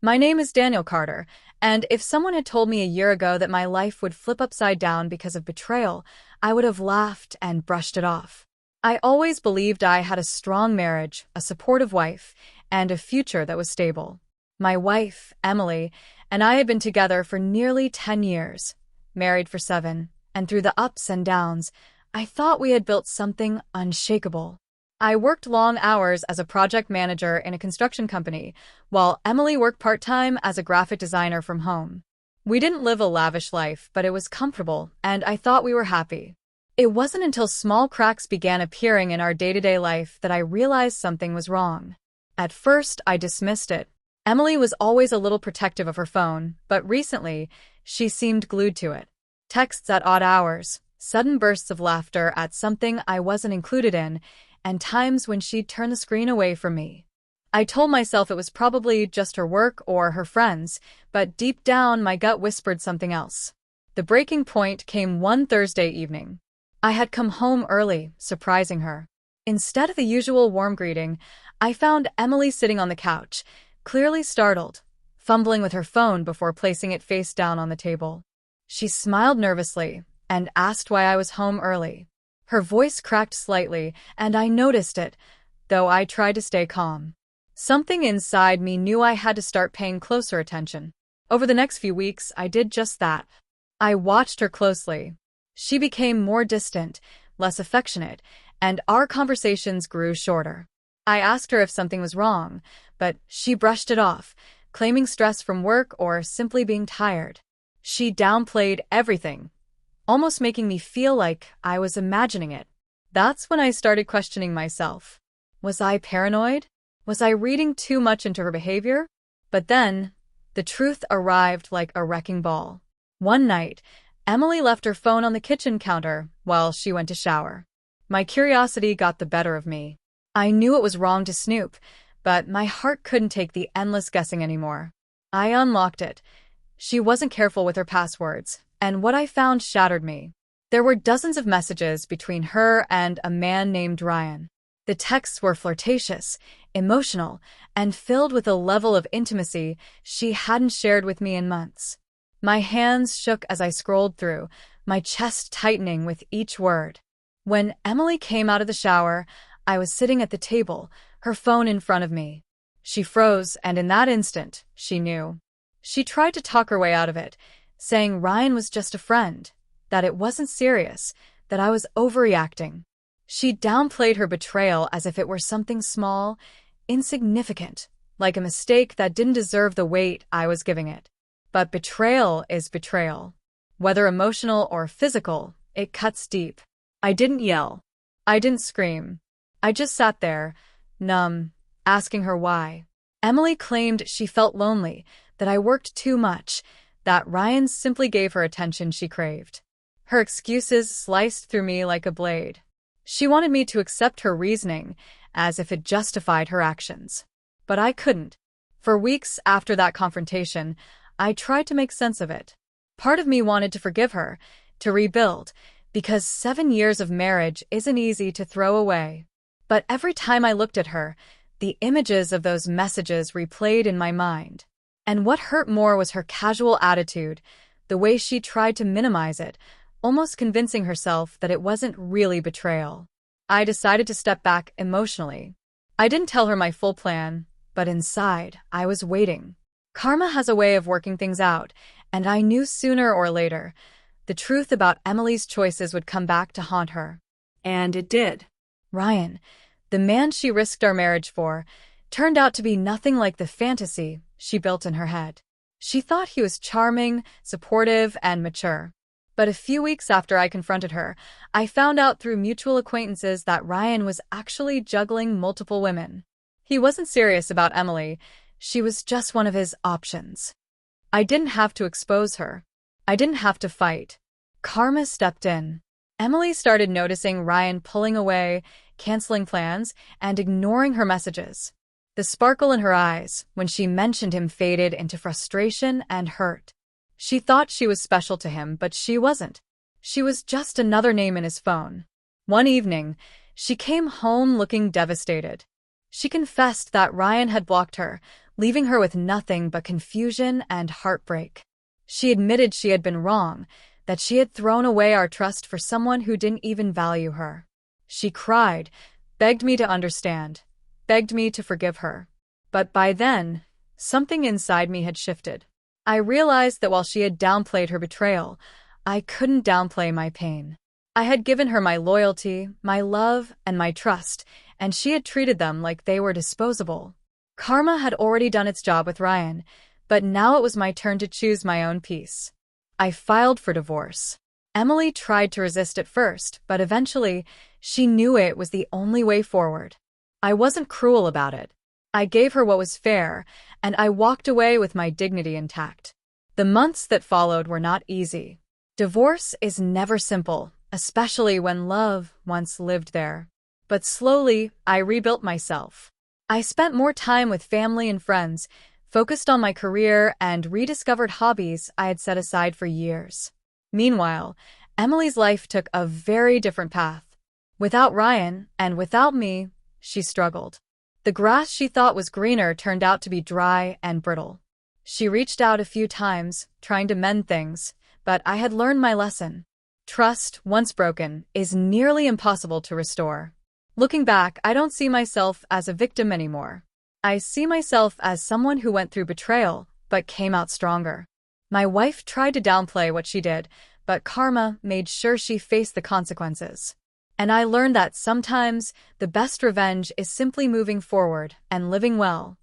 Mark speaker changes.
Speaker 1: My name is Daniel Carter, and if someone had told me a year ago that my life would flip upside down because of betrayal, I would have laughed and brushed it off. I always believed I had a strong marriage, a supportive wife, and a future that was stable. My wife, Emily, and I had been together for nearly 10 years, married for 7, and through the ups and downs, I thought we had built something unshakable. I worked long hours as a project manager in a construction company, while Emily worked part-time as a graphic designer from home. We didn't live a lavish life, but it was comfortable, and I thought we were happy. It wasn't until small cracks began appearing in our day-to-day life that I realized something was wrong. At first, I dismissed it. Emily was always a little protective of her phone, but recently, she seemed glued to it. Texts at odd hours, sudden bursts of laughter at something I wasn't included in, and times when she'd turn the screen away from me. I told myself it was probably just her work or her friends, but deep down my gut whispered something else. The breaking point came one Thursday evening. I had come home early, surprising her. Instead of the usual warm greeting, I found Emily sitting on the couch, clearly startled, fumbling with her phone before placing it face down on the table. She smiled nervously and asked why I was home early. Her voice cracked slightly, and I noticed it, though I tried to stay calm. Something inside me knew I had to start paying closer attention. Over the next few weeks, I did just that. I watched her closely. She became more distant, less affectionate, and our conversations grew shorter. I asked her if something was wrong, but she brushed it off, claiming stress from work or simply being tired. She downplayed everything, almost making me feel like I was imagining it. That's when I started questioning myself. Was I paranoid? Was I reading too much into her behavior? But then, the truth arrived like a wrecking ball. One night, Emily left her phone on the kitchen counter while she went to shower. My curiosity got the better of me. I knew it was wrong to snoop, but my heart couldn't take the endless guessing anymore. I unlocked it. She wasn't careful with her passwords, and what I found shattered me. There were dozens of messages between her and a man named Ryan. The texts were flirtatious, emotional, and filled with a level of intimacy she hadn't shared with me in months. My hands shook as I scrolled through, my chest tightening with each word. When Emily came out of the shower, I was sitting at the table, her phone in front of me. She froze, and in that instant, she knew. She tried to talk her way out of it, saying Ryan was just a friend, that it wasn't serious, that I was overreacting. She downplayed her betrayal as if it were something small, insignificant, like a mistake that didn't deserve the weight I was giving it. But betrayal is betrayal. Whether emotional or physical, it cuts deep. I didn't yell. I didn't scream. I just sat there, numb, asking her why. Emily claimed she felt lonely, that I worked too much, that Ryan simply gave her attention she craved. Her excuses sliced through me like a blade. She wanted me to accept her reasoning, as if it justified her actions. But I couldn't. For weeks after that confrontation, I tried to make sense of it. Part of me wanted to forgive her, to rebuild, because 7 years of marriage isn't easy to throw away. But every time I looked at her, the images of those messages replayed in my mind. And what hurt more was her casual attitude, the way she tried to minimize it, almost convincing herself that it wasn't really betrayal. I decided to step back emotionally. I didn't tell her my full plan, but inside, I was waiting. Karma has a way of working things out, and I knew sooner or later, the truth about Emily's choices would come back to haunt her. And it did. Ryan, the man she risked our marriage for, turned out to be nothing like the fantasy she built in her head. She thought he was charming, supportive, and mature. But a few weeks after I confronted her, I found out through mutual acquaintances that Ryan was actually juggling multiple women. He wasn't serious about Emily. She was just one of his options. I didn't have to expose her. I didn't have to fight. Karma stepped in. Emily started noticing Ryan pulling away, canceling plans, and ignoring her messages. The sparkle in her eyes, when she mentioned him, faded into frustration and hurt. She thought she was special to him, but she wasn't. She was just another name in his phone. One evening, she came home looking devastated. She confessed that Ryan had blocked her, leaving her with nothing but confusion and heartbreak. She admitted she had been wrong, that she had thrown away our trust for someone who didn't even value her. She cried, begged me to understand, begged me to forgive her. But by then, something inside me had shifted. I realized that while she had downplayed her betrayal, I couldn't downplay my pain. I had given her my loyalty, my love, and my trust, and she had treated them like they were disposable. Karma had already done its job with Ryan, but now it was my turn to choose my own peace. I filed for divorce. Emily tried to resist at first, but eventually, she knew it was the only way forward. I wasn't cruel about it. I gave her what was fair, and I walked away with my dignity intact. The months that followed were not easy. Divorce is never simple, especially when love once lived there. But slowly, I rebuilt myself. I spent more time with family and friends, focused on my career, and rediscovered hobbies I had set aside for years. Meanwhile, Emily's life took a very different path. Without Ryan, and without me, she struggled. The grass she thought was greener turned out to be dry and brittle. She reached out a few times, trying to mend things, but I had learned my lesson. Trust, once broken, is nearly impossible to restore. Looking back, I don't see myself as a victim anymore. I see myself as someone who went through betrayal, but came out stronger. My wife tried to downplay what she did, but karma made sure she faced the consequences. And I learned that sometimes the best revenge is simply moving forward and living well,